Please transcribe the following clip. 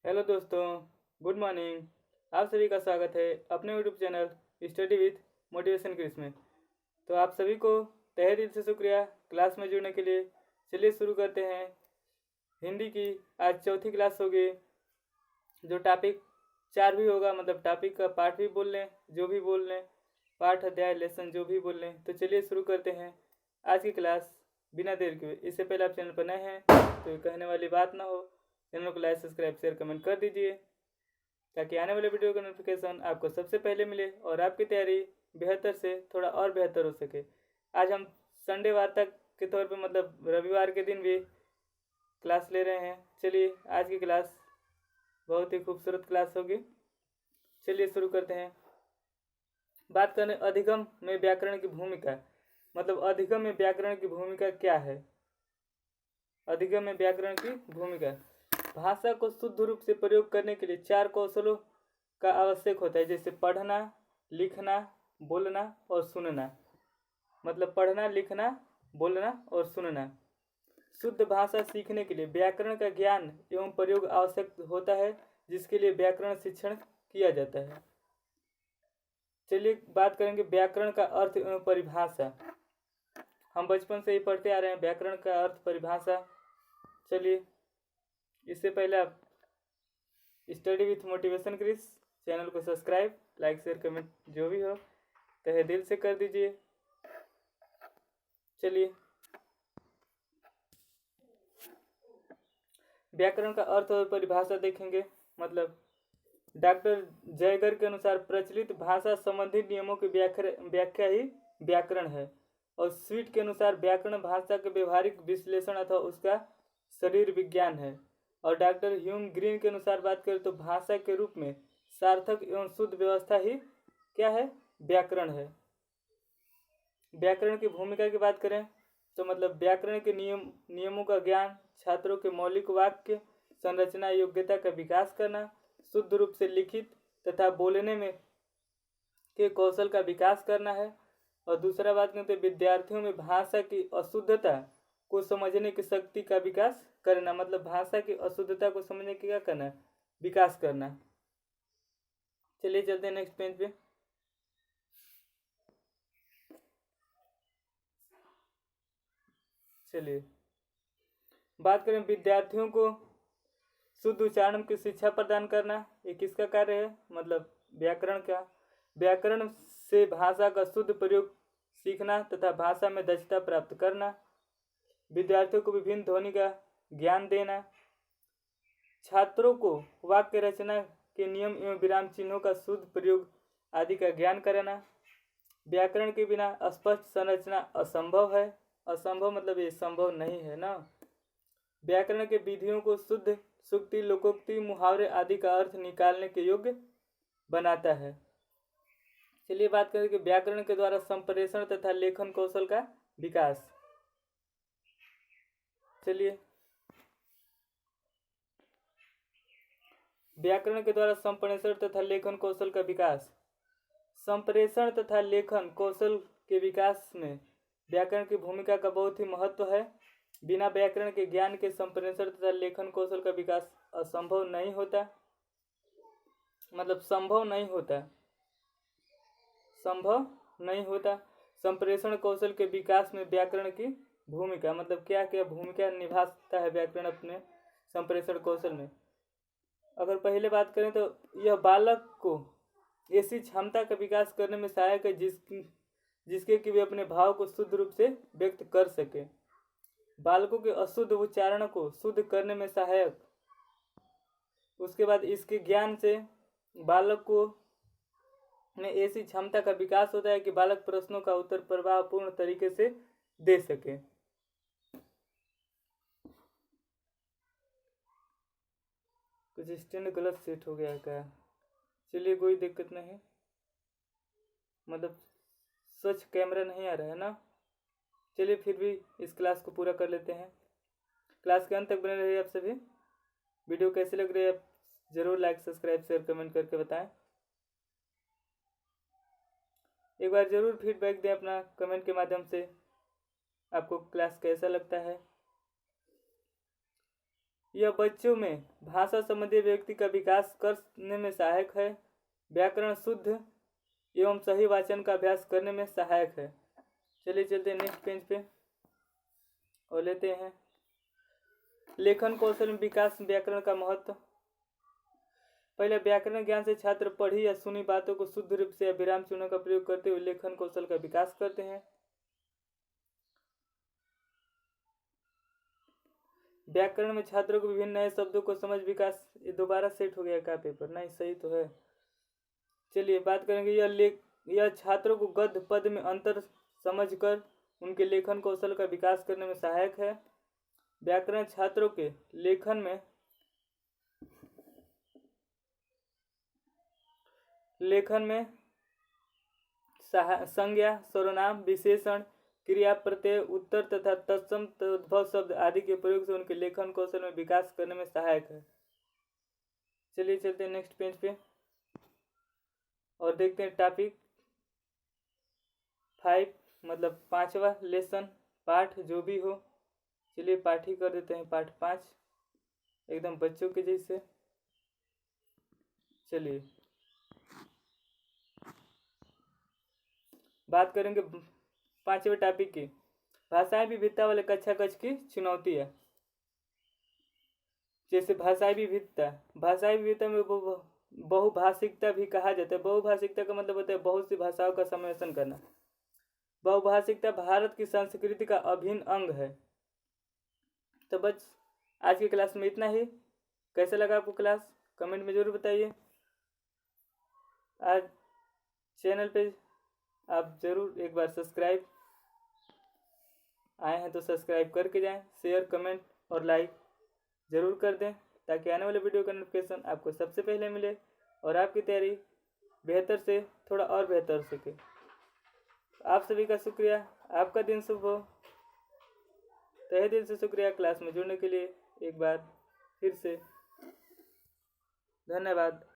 Hello दोस्तों, good morning. आप सभी का स्वागत है अपने YouTube channel study with motivation quiz में। तो आप सभी को तहे दिल से शुक्रिया क्लास में जुड़ने के लिए। चलिए शुरू करते हैं। हिंदी की आज चौथी क्लास होगी। जो टॉपिक 4 भी होगा, मतलब टॉपिक का पाठ भी बोल लें, जो भी बोल लें, पाठ अध्याय लेसन जो भी बोल लें। तो चलिए शुरू करते हैं आज की क्लास बिना देर के। इससे पहले आप चैनल पर नए हैं तो कहने वाली बात ना हो, चैनल को लाइक सब्सक्राइब शेयर कमेंट कर दीजिए ताकि आने वाले वीडियो का नोटिफिकेशन आपको सबसे पहले मिले और आपकी तैयारी बेहतर से थोड़ा और बेहतर हो सके। आज हम संडे वार्ता के तौर पे, मतलब रविवार के दिन भी क्लास ले रहे हैं। चलिए आज की क्लास बहुत ही खूबसूरत क्लास होगी। चलिए शुरू करते हैं। बात करें अधिगम में व्याकरण की भूमिका, मतलब अधिगम में व्याकरण की भूमिका क्या है। अधिगम में व्याकरण की भूमिका, भाषा को शुद्ध रूप से प्रयोग करने के लिए 4 कौशलों का आवश्यक होता है, जैसे पढ़ना, लिखना, बोलना और सुनना। मतलब पढ़ना, लिखना, बोलना और सुनना। शुद्ध भाषा सीखने के लिए व्याकरण का ज्ञान एवं प्रयोग आवश्यक होता है, जिसके लिए व्याकरण शिक्षण किया जाता है। चलिए बात करेंगे व्याकरण का अर्थ एवं परिभाषा। हम बचपन से ही पढ़ते आ रहे हैं व्याकरण का अर्थ परिभाषा। चलिए इससे पहले आप study with motivation Chris channel को सब्सक्राइब, लाइक, शेयर, कमेंट जो भी हो तहे दिल से कर दीजिए। चलिए व्याकरण का अर्थ और परिभाषा देखेंगे। मतलब डॉक्टर जयगर के अनुसार प्रचलित भाषा संबंधी नियमों की व्याख्या ही व्याकरण है। और स्वीट के अनुसार व्याकरण भाषा के व्यवहारिक विश्लेषण अथवा उसका शरीर विज्ञान है। और डॉक्टर ह्यूम ग्रीन के अनुसार बात करें तो भाषा के रूप में सार्थक एवं शुद्ध व्यवस्था ही क्या है, व्याकरण है। व्याकरण की भूमिका की बात करें तो मतलब व्याकरण के नियमों का ज्ञान, छात्रों के मौलिक वाक्य संरचना योग्यता का विकास करना, शुद्ध रूप से लिखित तथा बोलने में के कौशल का विकास करना है। और दूसरा बात करते हैं विद्यार्थियों में भाषा की अशुद्धता को समझने की शक्ति का विकास करना। मतलब भाषा की अशुद्धता को समझने की क्या करना, विकास करना। चलिए चलते हैं नेक्स्ट पेज पे। चलिए बात करें विद्यार्थियों को शुद्ध उच्चारण की शिक्षा प्रदान करना, ये किसका कार्य है, मतलब व्याकरण का। व्याकरण से भाषा का शुद्ध प्रयोग सीखना तथा भाषा में दक्षता प्राप्त करना। विद्यार्थियों को विभिन्न ध्वनि का ज्ञान देना। छात्रों को वाक्य रचना के नियम एवं विराम चिन्हों का शुद्ध प्रयोग आदि का ज्ञान कराना। व्याकरण के बिना स्पष्ट संरचना असंभव है। असंभव मतलब ये संभव नहीं है ना। व्याकरण के विधियों को शुद्ध सूक्ति, लोकोक्ति, मुहावरे आदि का अर्थ निकालने के योग्य बनाता है। चलिए बात करें कि व्याकरण के द्वारा संप्रेषण तथा लेखन कौशल का विकास। चलिए व्याकरण के द्वारा संप्रेषण तथा लेखन कौशल का विकास। संप्रेषण तथा लेखन कौशल के विकास में व्याकरण की भूमिका का बहुत ही महत्व है। बिना व्याकरण के ज्ञान के संप्रेषण तथा लेखन कौशल का विकास असंभव नहीं होता। मतलब संभव नहीं होता, संभव नहीं होता। संप्रेषण कौशल के विकास में व्याकरण की भूमिका, मतलब क्या क्या भूमिका निभाता है व्याकरण अपने संप्रेषण कौशल में। अगर पहले बात करें तो यह बालक को ऐसी क्षमता का विकास करने में सहायक है जिसके कि वे अपने भाव को शुद्ध रूप से व्यक्त कर सके। बालकों के अशुद्ध उच्चारण को शुद्ध करने में सहायक। उसके बाद इसके ज्ञान से बालक को में ऐसी क्षमता का विकास होता है कि बालक प्रश्नों का उत्तर प्रभावपूर्ण तरीके से दे सके। कुछ स्टैंड गलत सेट हो गया है क्या? चलिए कोई दिक्कत नहीं, मतलब स्वच्छ कैमरा नहीं आ रहा है ना। चलिए फिर भी इस क्लास को पूरा कर लेते हैं। क्लास के अंत तक बने रहिए आप सभी। वीडियो कैसे लग रही है आप जरूर लाइक, सब्सक्राइब, शेयर, कमेंट करके बताएं। एक बार जरूर फीडबैक दें अपना कमेंट के माध्यम से, आपको क्लास कैसा लगता है। यह बच्चों में भाषा संबंधी व्यक्ति का विकास करने में सहायक है। व्याकरण शुद्ध एवं सही वाचन का अभ्यास करने में सहायक है। चलिए चलते हैं नेक्स्ट पेज पे और लेते हैं लेखन कौशल में विकास व्याकरण का महत्व। पहले व्याकरण ज्ञान से छात्र पढ़ी या सुनी बातों को शुद्ध रूप से या विराम चिन्हों का प्रयोग करते हुए लेखन कौशल का विकास करते हैं। व्याकरण में छात्रों को विभिन्न नए शब्दों को समझ विकास। ये दोबारा सेट हो गया क्या पेपर? नहीं, सही तो है। चलिए बात करेंगे यह छात्रों को गद्य पद में अंतर समझकर उनके लेखन कौशल का विकास करने में सहायक है। व्याकरण छात्रों के लेखन में संज्ञा, सर्वनाम, विशेषण, क्रिया, प्रत्यय, उत्तर तथा तत्सम तद्भव शब्द आदि के प्रयोग से उनके लेखन कौशल में विकास करने में सहायक है। चलिए चलते हैं नेक्स्ट पेज पे और देखते हैं टॉपिक 5 मतलब 5वां लेसन पाठ जो भी हो। चलिए पाठ ही कर देते हैं, पाठ 5 एकदम बच्चों के जैसे। चलिए बात करेंगे 5वें टॉपिक की भाषाई विविधता वाले कक्षा कक्ष की चुनौती है। जैसे भाषाई विविधता में बहुभाषिकता भी कहा जाता है। बहुभाषिकता का मतलब होता है बहुत सी भाषाओं का सम्मिश्रण करना। बहुभाषिकता भारत की संस्कृति का अभिन्न अंग है। तो बस आज की क्लास में इतना ही। कैसा लगा आपको क्लास? कमेंट में जरूर बताइए। आज चैनल पे आप जरूर एक बार सब्सक्राइब आए हैं तो सब्सक्राइब करके जाएं। शेयर, कमेंट और लाइक ज़रूर कर दें ताकि आने वाले वीडियो का नोटिफिकेशन आपको सबसे पहले मिले और आपकी तैयारी बेहतर से थोड़ा और बेहतर हो सके। आप सभी का शुक्रिया। आपका दिन शुभ हो। तहे दिल से शुक्रिया क्लास में जुड़ने के लिए एक बार फिर से धन्यवाद।